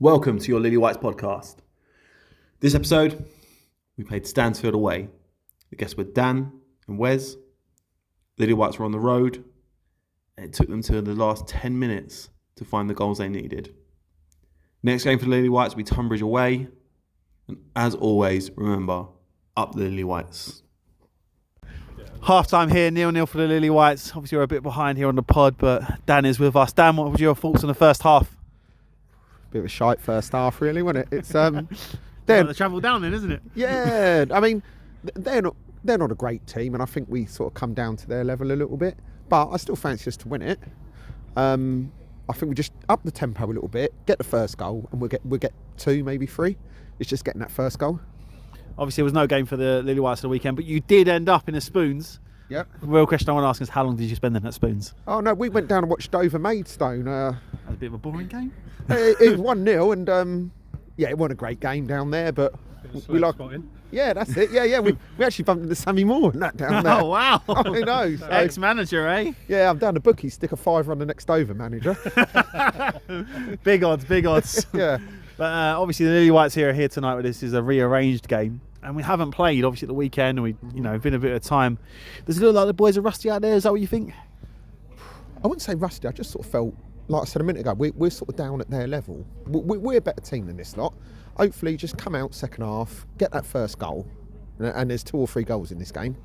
Welcome to your Lilywhites podcast. This episode, we played Stansfeld away. The guests were Dan and Wes. Lilywhites were on the road, and it took them to the last 10 minutes to find the goals they needed. Next game for the Lilywhites will be Tunbridge away. And as always, remember, up the Lilywhites. Half time here, 0-0 for the Lilywhites. Obviously, we're a bit behind here on the pod, but Dan is with us. Dan, what were your thoughts on the first half? Bit of a shite first half, really, wasn't it? It's The travel down then, isn't it? Yeah, I mean, they're not a great team, and I think we sort of come down to their level a little bit. But I still fancy us to win it. I think we just up the tempo a little bit, get the first goal, and we'll get 2, maybe 3. It's just getting that first goal. Obviously, there was no game for the Lilywhites for the weekend, but you did end up in a Spoons. Yep. The real question I want to ask is, how long did you spend in that Spoons? Oh no, we went down and watched Dover Maidstone. That was a bit of a boring game. It was 1-0, and yeah, it wasn't a great game down there, but we like. Yeah, that's it. Yeah. We actually bumped into Sammy Moore and that down there. Oh wow! Who knows? So, Ex-manager, eh? Yeah, I'm down the bookie. Stick a £5 on the next Dover manager. Big odds. Yeah. But obviously, the Lilywhites are here tonight. This is a rearranged game, and we haven't played obviously at the weekend. And been a bit of time. Does it look like the boys are rusty out there? Is that what you think? I wouldn't say rusty. I just sort of felt, like I said a minute ago, we're sort of down at their level. We're a better team than this lot. Hopefully, just come out second half, get that first goal, and there's 2 or 3 goals in this game.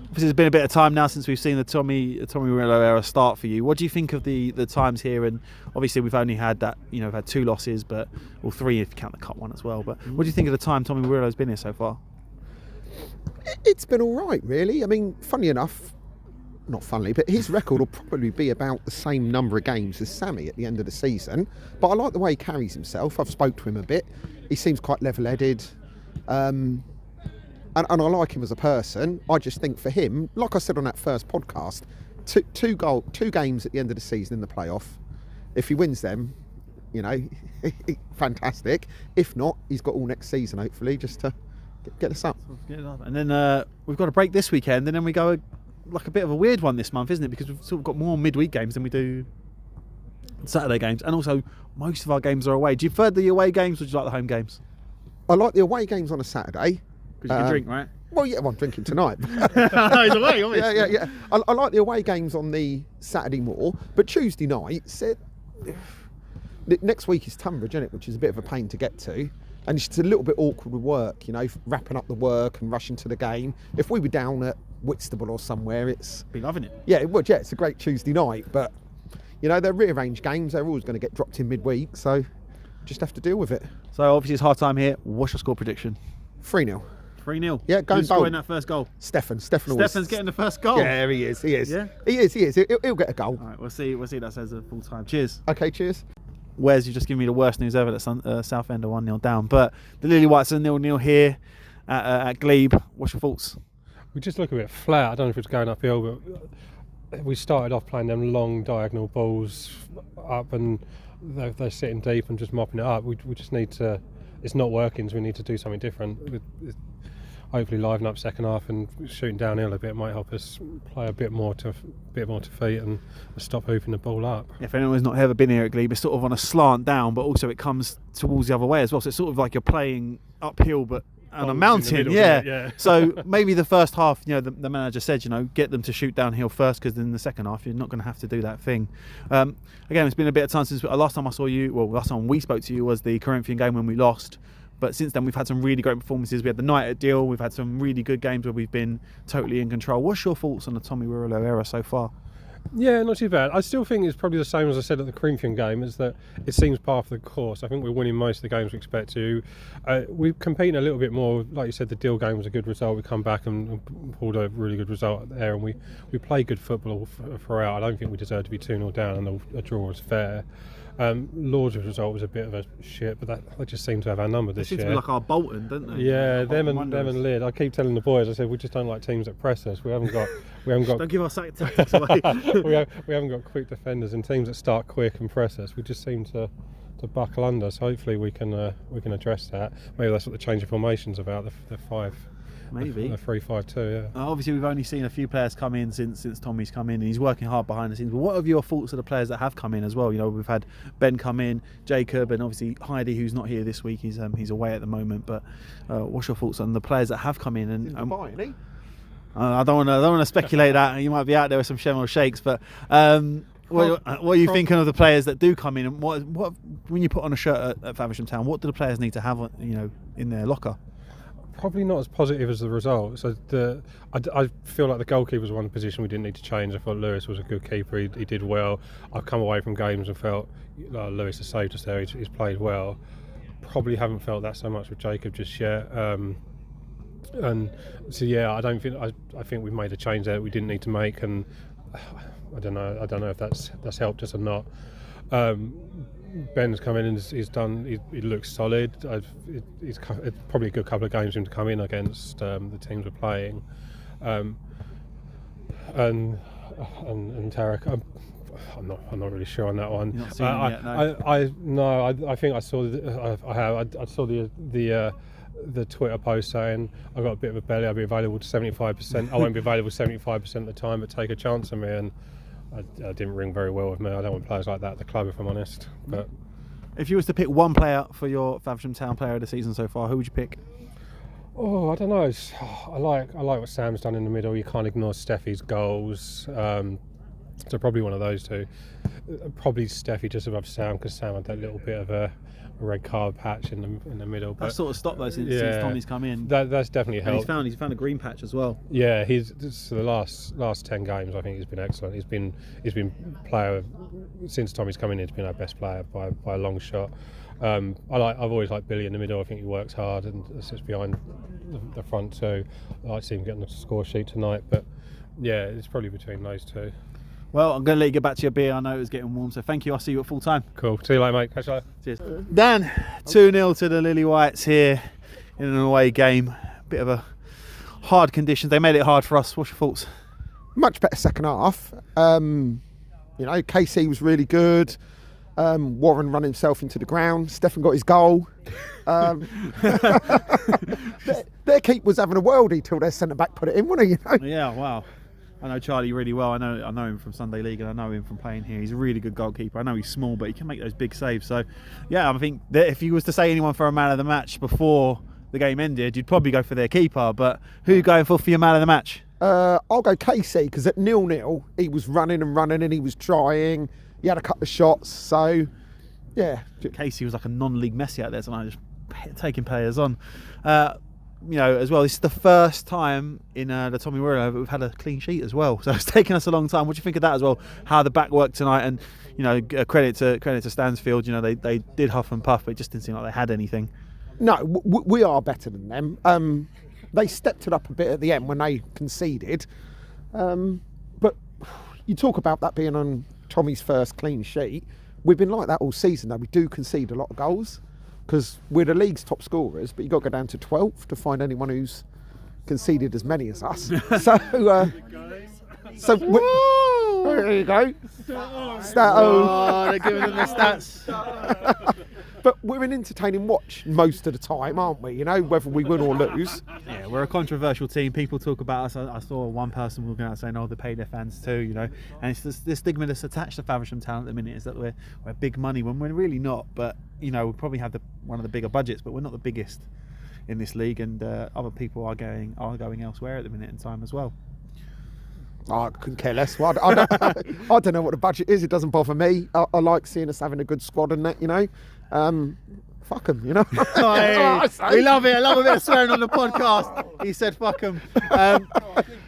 Obviously, there's been a bit of time now since we've seen the Tommy Murillo era start for you. What do you think of the times here? And obviously, we've only had that, we've had 2 losses, but 3 if you count the cup one as well. But what do you think of the time Tommy Murillo's been here so far? It's been all right, really. I mean, funnily enough, not funnily, but his record will probably be about the same number of games as Sammy at the end of the season. But I like the way he carries himself. I've spoke to him a bit. He seems quite level-headed. And I like him as a person. I just think for him, like I said on that first podcast, two games at the end of the season in the playoff. If he wins them, fantastic. If not, he's got all next season, hopefully, just to get us up. And then we've got a break this weekend, and then we go like a bit of a weird one this month, isn't it? Because we've sort of got more midweek games than we do Saturday games, and also most of our games are away. Do you prefer the away games, or do you like the home games? I like the away games on a Saturday. Because you can drink, right? Well, yeah, I'm drinking tonight. He's away, obviously. Yeah. I like the away games on the Saturday more, but Tuesday night, next week is Tunbridge, isn't it? Which is a bit of a pain to get to. And it's a little bit awkward with work, wrapping up the work and rushing to the game. If we were down at Whitstable or somewhere, it's... Be loving it. Yeah, it would, yeah. It's a great Tuesday night, but, they're rearranged games. They're always going to get dropped in midweek, so just have to deal with it. So, obviously, it's half time here. What's your score prediction? 3-0. 3-0. Yeah, going Who's scoring that first goal? Stefan's getting the first goal. Yeah, he is. Yeah? He is. He'll get a goal. All right, we'll see that says a full time. Cheers. Okay, cheers. Wes, you've just given me the worst news ever that Southend are 1-0 down. But the Lilywhites are 0-0 here at Glebe. What's your thoughts? We just look a bit flat. I don't know if it's going uphill, but we started off playing them long diagonal balls up, and they're sitting deep and just mopping it up. We just need to. It's not working, so we need to do something different. Hopefully, liven up second half and shooting downhill a bit might help us play a bit more to feet and stop hooping the ball up. If anyone's not ever been here at Glebe, it's sort of on a slant down, but also it comes towards the other way as well. So it's sort of like you're playing uphill, but on a mountain. Yeah. So maybe the first half, the manager said, get them to shoot downhill first, because in the second half you're not going to have to do that thing. Again, it's been a bit of time since last time we spoke to you was the Corinthian game when we lost. But since then, we've had some really great performances. We had the night at Deal. We've had some really good games where we've been totally in control. What's your thoughts on the Tommy Murillo era so far? Yeah, not too bad. I still think it's probably the same as I said at the Corinthian game, is that it seems par for the course. I think we're winning most of the games we expect to. We're competing a little bit more. Like you said, the Deal game was a good result. We come back and pulled a really good result there, and we play good football throughout. I don't think we deserve to be 2-0 down, and a draw was fair. Lord's result was a bit of a shit, but they just seem to have our number this year. They seem to be like our Bolton, don't they? Yeah, them and Lid. I keep telling the boys, I said we just don't like teams that press us. We haven't got. Don't give our tactics away. we haven't got quick defenders and teams that start quick and press us. We just seem to buckle under. So hopefully we can address that. Maybe that's what the change of formation's about. The maybe. A 3-5-2, yeah. Obviously, we've only seen a few players come in since Tommy's come in, and he's working hard behind the scenes. But what are your thoughts of the players that have come in as well? You know, we've had Ben come in, Jacob, and obviously Heidi, who's not here this week. He's away at the moment. But what's your thoughts on the players that have come in? And Dubai, isn't he? I don't want to speculate that you might be out there with some Shemel shakes, but what are you thinking of the players that do come in? And what when you put on a shirt at Faversham Town, what do the players need to have, in their locker? Probably not as positive as the result. So I feel like the goalkeeper was one position we didn't need to change. I thought Lewis was a good keeper. He did well. I've come away from games and felt Lewis has saved us there. He's played well. Probably haven't felt that so much with Jacob just yet. And so I think we've made a change there that we didn't need to make, and I don't know if that's helped us or not. Ben's come in and he's done. He looks solid. It's probably a good couple of games for him to come in against the teams we're playing, and Tarek. I'm not really sure on that one. You're not seeing him yet, no? I think I saw. I saw the Twitter post saying I've got a bit of a belly. I'll be available to 75%. I won't be available 75% of the time, but take a chance on me. And I didn't ring very well with me. I don't want players like that at the club, if I'm honest. But if you was to pick one player for your Faversham Town player of the season so far, who would you pick? Oh, I don't know. I like what Sam's done in the middle. You can't ignore Steffi's goals. So probably one of those two. Probably Steffi just above Sam, because Sam had that little bit of a red card patch in the middle. That sort of stopped though since Tommy's come in. That's definitely helped. And he's found a green patch as well. Yeah, the last 10 games I think he's been excellent. He's been player since Tommy's come in. He's been our best player by a long shot. I've always liked Billy in the middle. I think he works hard and sits behind the front too. I like to see him get on the score sheet tonight, but yeah, it's probably between those two. Well, I'm going to let you get back to your beer. I know it was getting warm, so thank you. I'll see you at full time. Cool. See you later, mate. Catch you later. Cheers. Dan, 2-0 to the Lilywhites here in an away game. Bit of a hard conditions. They made it hard for us. What's your thoughts? Much better second half. KC was really good. Warren ran himself into the ground. Stefan got his goal. Their keeper was having a worldie till their centre back put it in, wasn't he? Yeah, wow. I know Charlie really well. I know him from Sunday League, and I know him from playing here. He's a really good goalkeeper. I know he's small, but he can make those big saves. So, yeah, I think that if you was to say anyone for a man of the match before the game ended, you'd probably go for their keeper. But who are you going for your man of the match? I'll go KC, because at 0-0 he was running and he was trying. He had a couple of shots. So, yeah. Casey was like a non-league Messi out there tonight, just taking players on. As well, this is the first time in the Tommy Wirral we've had a clean sheet as well. So it's taken us a long time. What do you think of that as well? How the back worked tonight, and credit to Stansfeld. They did huff and puff, but it just didn't seem like they had anything. No, we are better than them. They stepped it up a bit at the end when they conceded. But you talk about that being on Tommy's first clean sheet. We've been like that all season, though. We do concede a lot of goals, because we're the league's top scorers, but you've got to go down to 12 to find anyone who's conceded as many as us. So there you go. They're giving them the stats. But we're an entertaining watch most of the time, aren't we? Whether we win or lose. Yeah, we're a controversial team. People talk about us. I saw one person walking out saying, they pay their fans too, And it's the stigma that's attached to Faversham Town at the minute is that we're big money when we're really not. But, we probably have one of the bigger budgets, but we're not the biggest in this league. And other people are going elsewhere at the minute in time as well. I couldn't care less. Well, I don't know what the budget is. It doesn't bother me. I like seeing us having a good squad and that, fuck them, We love it. I love a bit of swearing on the podcast. He said fuck them.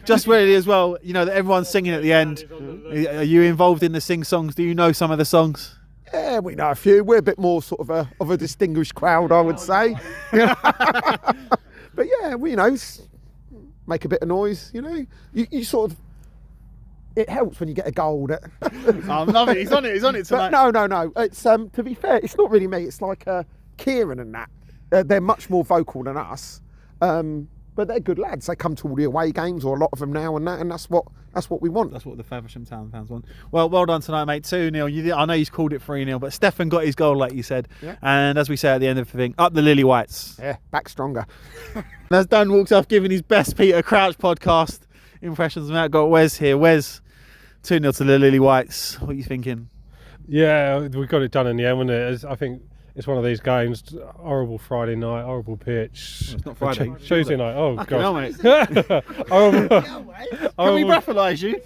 Just really as well, that everyone's singing at the end. Are you involved in the sing-songs? Do you know some of the songs? Yeah, we know a few. We're a bit more sort of a distinguished crowd, I would say. But yeah, we make a bit of noise, You sort of... It helps when you get a goal. I'm loving it. He's on it tonight. But no. It's to be fair, it's not really me. It's like Kieran and that. They're much more vocal than us. but they're good lads. They come to all the away games, or a lot of them now, and that's what we want. That's what the Faversham Town fans want. Well done tonight, mate. 2-0. I know you've called it 3-0, but Stefan got his goal, like you said. Yeah. And as we say at the end of the thing, up the Lilywhites. Yeah, back stronger. And as Dan walks off giving his best Peter Crouch podcast impressions, Matt got Wes here. Wes, 2-0 to the Lilywhites. What are you thinking? Yeah, we got it done in the end, wasn't it? I think it's one of these games. Horrible Friday night, horrible pitch. It's not Friday. Tuesday night. Oh Fucking hell, mate. horrible, Can we breathalyse you?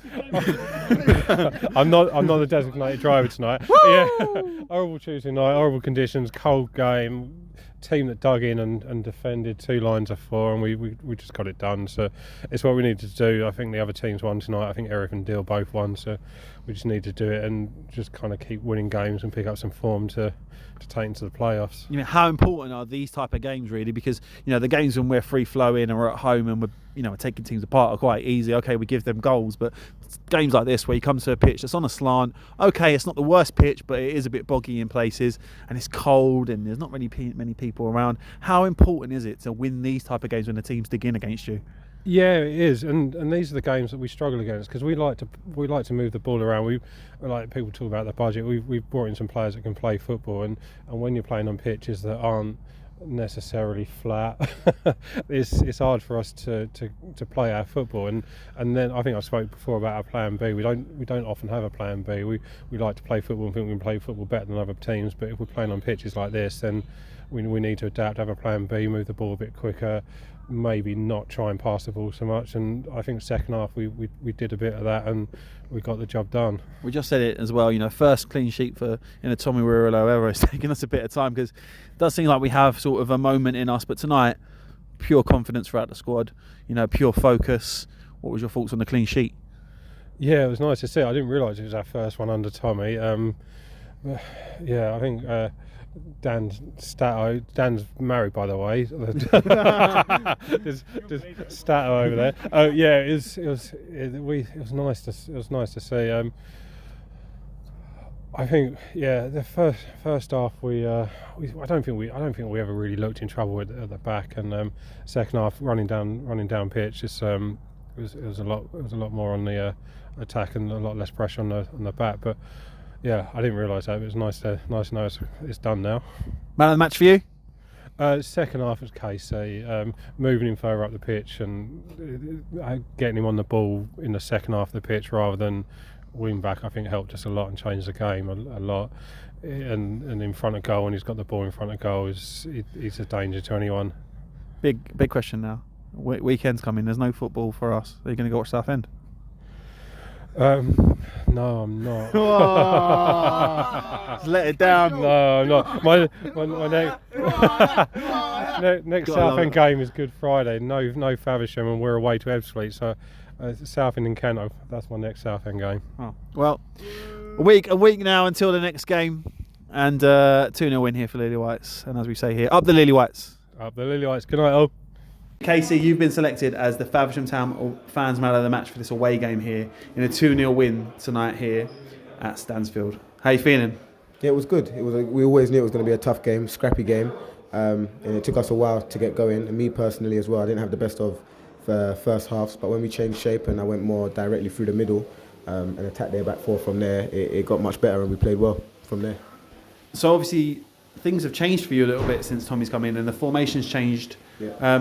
I'm not the designated driver tonight. Yeah, horrible Tuesday night, horrible conditions, cold game. Team that dug in and defended 2 lines of 4, and we just got it done. So it's what we needed to do. I think the other teams won tonight. I think Erith and Deal both won. So we just need to do it and just kind of keep winning games and pick up some form to take into the playoffs. You know, how important are these type of games really? Because the games when we're free flowing and we're at home and we're taking teams apart are quite easy. Okay, we give them goals, but games like this where you come to a pitch that's on a slant. Okay, it's not the worst pitch, but it is a bit boggy in places, and it's cold, and there's not really many people around. How important is it to win these type of games when the teams dig in against you? Yeah, it is, and these are the games that we struggle against because we like to move the ball around. We like people talk about the budget. We've brought in some players that can play football, and when you're playing on pitches that aren't necessarily flat, it's hard for us to play our football. And then I think I spoke before about our plan B. We don't often have a plan B. We like to play football and think we can play football better than other teams. But if we're playing on pitches like this, then we need to adapt, have a plan B, move the ball a bit quicker, maybe not try and pass the ball so much. And I think second half we did a bit of that and we got the job done. We just said it as well, first clean sheet for Tommy Wirillo ever. It's taken us a bit of time because it does seem like we have sort of a moment in us, but tonight pure confidence throughout the squad, pure focus. What was your thoughts on the clean sheet? Yeah, it was nice to see. I didn't realise it was our first one under Tommy. Yeah, I think Dan's married, by the way. There's Stato over there. Oh yeah, it was nice to see. I think the first half I don't think we ever really looked in trouble at the back, and second half running down pitch. It was a lot more on the attack and a lot less pressure on the back, but. Yeah, I didn't realise that. It was nice to know it's done now. Man of the match for you? Second half was Casey, moving him further up the pitch and getting him on the ball in the second half of the pitch rather than wing back. I think helped us a lot and changed the game a lot. And in front of goal, when he's got the ball in front of goal, he's a danger to anyone. Big question now. Weekend's coming. There's no football for us. Are you going to go watch Southend? No, I'm not. Just let it down. No, I'm not. My next Southend game is Good Friday. No Faversham, and we're away to Ebbsfleet. So Southend and Kent. That's my next Southend game. Oh. Well, a week now until the next game, and 2-0 win here for Lilywhites. And as we say here, up the Lilywhites. Up the Lilywhites. Good night, all. Casey, you've been selected as the Faversham Town fans man of the match for this away game here in a 2-0 win tonight here at Stansfeld. How are you feeling? Yeah, it was good. We always knew it was going to be a tough game, scrappy game, and it took us a while to get going. And me personally as well, I didn't have the best of first halves, but when we changed shape and I went more directly through the middle and attacked their back 4 from there, it got much better and we played well from there. So obviously things have changed for you a little bit since Tommy's come in and the formation's changed. Yeah.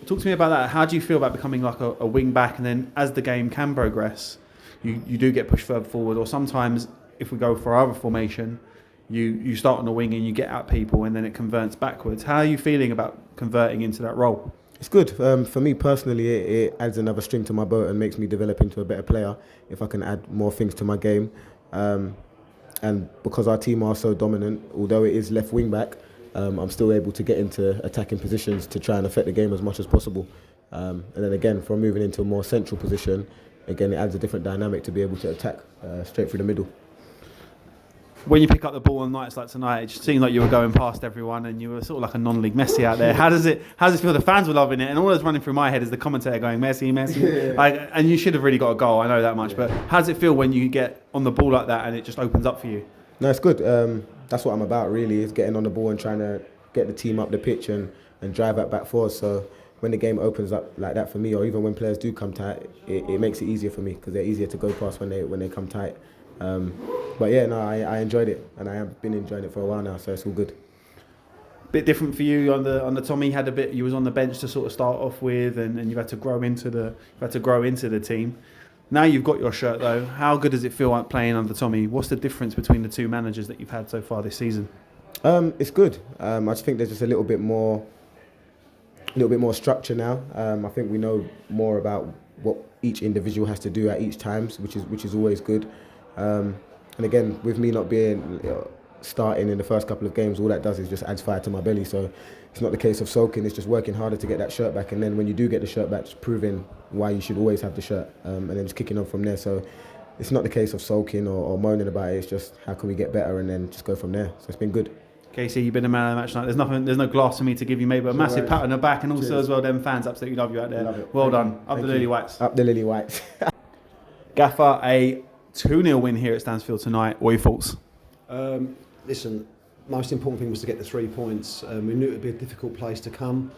Talk to me about that. How do you feel about becoming like a wing back, and then as the game can progress, you do get pushed further forward, or sometimes if we go for our other formation, you start on the wing and you get at people and then it converts backwards. How are you feeling about converting into that role? It's good. For me personally, it adds another string to my bow and makes me develop into a better player if I can add more things to my game. And because our team are so dominant, although it is left wing back, I'm still able to get into attacking positions to try and affect the game as much as possible. And then again, from moving into a more central position, again, it adds a different dynamic to be able to attack straight through the middle. When you pick up the ball on nights like tonight, it just seemed like you were going past everyone and you were sort of like a non-league Messi out there. How does it feel? The fans were loving it, and all that's running through my head is the commentator going, Messi, Messi. Yeah. And you should have really got a goal, I know that much, Yeah. but how does it feel when you get on the ball like that and it just opens up for you? No, it's good. That's what I'm about really, is getting on the ball and trying to get the team up the pitch and drive at back 4. So when the game opens up like that for me, or even when players do come tight, it makes it easier for me because they're easier to go past when they come tight. But yeah, no, I enjoyed it, and I have been enjoying it for a while now, so it's all good. Bit different for you on the Tommy. Had a bit. You was on the bench to sort of start off with, and you've had to grow into the team. Now you've got your shirt though. How good does it feel like playing under Tommy? What's the difference between the two managers that you've had so far this season? It's good. I just think there's just a little bit more structure now. I think we know more about what each individual has to do at each time, which is always good. And again, with me not being starting in the first couple of games, all that does is just adds fire to my belly. So it's not the case of sulking, it's just working harder to get that shirt back, and then when you do get the shirt back, just proving why you should always have the shirt, and then just kicking on from there. So it's not the case of sulking or moaning about it, it's just how can we get better and then just go from there. So it's been good. Casey, you've been a man of the match tonight. There's no glass for me to give you, mate, but a massive pat on the back, and also as well, them fans absolutely love you out there. Well done. Up the Lilywhites. Up the Lilywhites. Gaffer, a 2-0 win here at Stansfeld tonight. What are your thoughts? Listen, most important thing was to get the 3 points. We knew it would be a difficult place to come.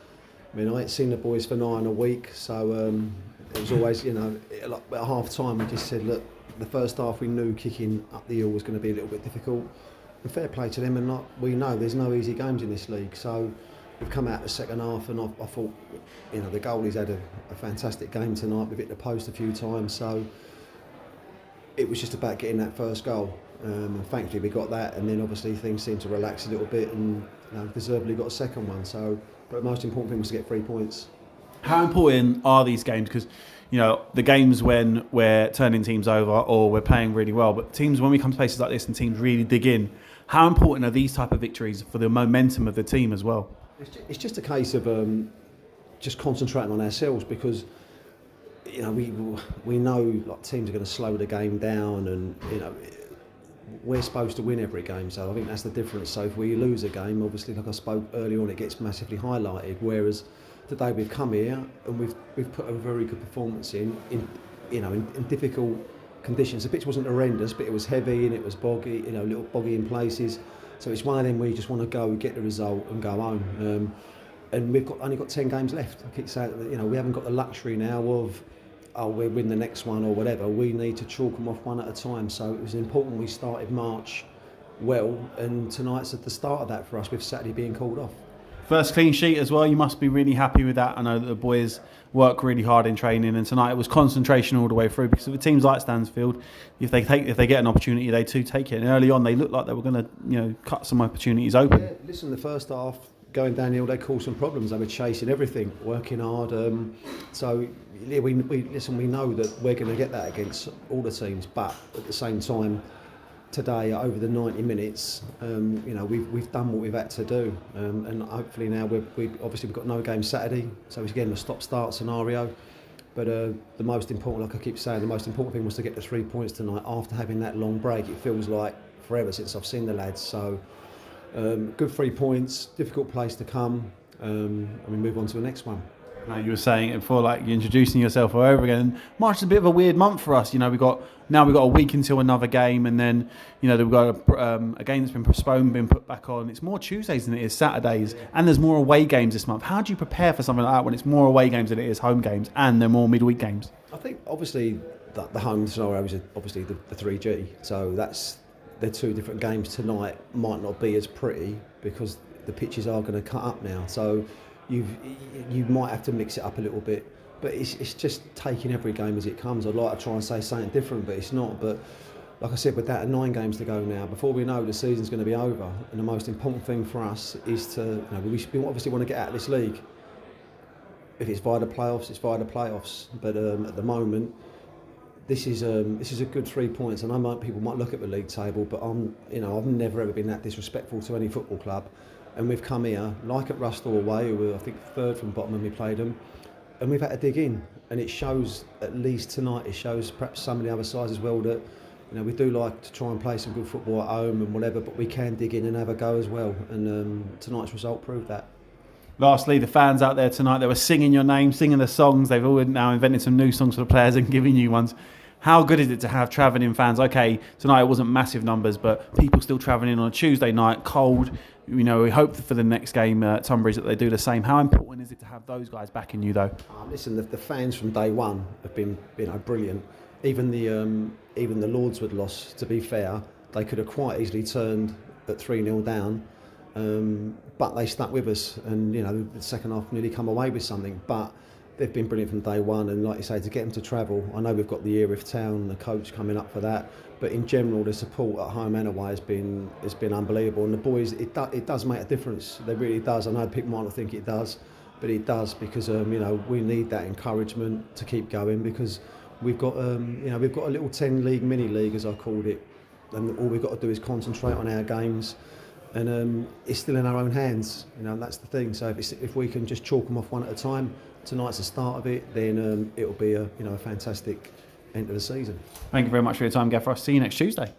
I mean, I ain't seen the boys for 9 a week, so it was always, at half time we just said, look, the first half we knew kicking up the hill was going to be a little bit difficult. And fair play to them, and we know there's no easy games in this league, so we've come out the second half, and I thought, the goalies had a fantastic game tonight. We've hit the post a few times, so it was just about getting that first goal. And thankfully we got that, and then obviously things seemed to relax a little bit, and deservedly got a second one. So, but the most important thing was to get 3 points. How important are these games? Because the games when we're turning teams over or we're playing really well, but teams when we come to places like this and teams really dig in, how important are these type of victories for the momentum of the team as well? It's just a case of just concentrating on ourselves, because we know like teams are going to slow the game down, and we're supposed to win every game, so I think that's the difference. So if we lose a game, obviously, like I spoke earlier on, it gets massively highlighted. Whereas today we've come here and we've put a very good performance in difficult conditions. The pitch wasn't horrendous, but it was heavy and it was boggy, a little boggy in places. So it's one of them where you just want to go, get the result, and go home. And we've only got 10 games left. I keep saying that, we haven't got the luxury now of, we'll win the next one or whatever. We need to chalk them off one at a time. So it was important we started March well, and tonight's at the start of that for us, with Saturday being called off. First clean sheet as well. You must be really happy with that. I know that the boys work really hard in training, and tonight it was concentration all the way through, because with teams like Stansfeld, if they get an opportunity, they too take it. And early on, they looked like they were going to cut some opportunities open. Yeah, listen, the first half, going downhill, they caused some problems. They were chasing everything, working hard. So yeah, we know that we're going to get that against all the teams. But at the same time, today over the 90 minutes, we've done what we've had to do, and hopefully now we've got no game Saturday, so it's again a stop-start scenario. But the most important, like I keep saying, the most important thing was to get the 3 points tonight after having that long break. It feels like forever since I've seen the lads. So. Good 3 points, difficult place to come, and we move on to the next one. Now, you were saying it before, like you're introducing yourself all over again. March is a bit of a weird month for us. We've got a week until another game, and then we've got a game that's been postponed, been put back on. It's more Tuesdays than it is Saturdays, and there's more away games this month. How do you prepare for something like that when it's more away games than it is home games, and they're more midweek games? I think obviously the home scenario is obviously the 3G, so they're two different games. Tonight might not be as pretty because the pitches are going to cut up now, so you might have to mix it up a little bit, but it's just taking every game as it comes. I'd like to try and say something different, but it's not. But like I said, with that 9 games to go now, before we know the season's going to be over, and the most important thing for us is to, we obviously want to get out of this league. If it's via the playoffs, it's via the playoffs, but at the moment, This is a good 3 points, and people might look at the league table, but I've never ever been that disrespectful to any football club, and we've come here like at Rusthall away, who were I think third from bottom when we played them, and we've had to dig in, and it shows at least tonight. It shows perhaps some of the other sides as well that we do like to try and play some good football at home and whatever, but we can dig in and have a go as well, and tonight's result proved that. Lastly, the fans out there tonight, they were singing your name, singing the songs. They've all now invented some new songs for the players and giving you ones. how good is it to have travelling fans? Okay, tonight it wasn't massive numbers, but people still travelling in on a Tuesday night, cold. We hope for the next game at Tunbridge that they do the same. How important is it to have those guys backing you, though? Listen, the fans from day one have been brilliant. Even the Lordswood loss, to be fair, they could have quite easily turned at 3-0 down, but they stuck with us, and the second half nearly come away with something. But they've been brilliant from day one, and like you say, to get them to travel. I know we've got the Erith Town, the coach coming up for that, but in general, the support at home and away has been unbelievable. And the boys, it does make a difference. It really does. I know people might not think it does, but it does, because we need that encouragement to keep going, because we've got a little 10-league mini league, as I called it, and all we've got to do is concentrate on our games. And it's still in our own hands, that's the thing. So if we can just chalk them off one at a time, tonight's the start of it, then it'll be a fantastic end of the season. Thank you very much for your time, Gaffer. I'll see you next Tuesday.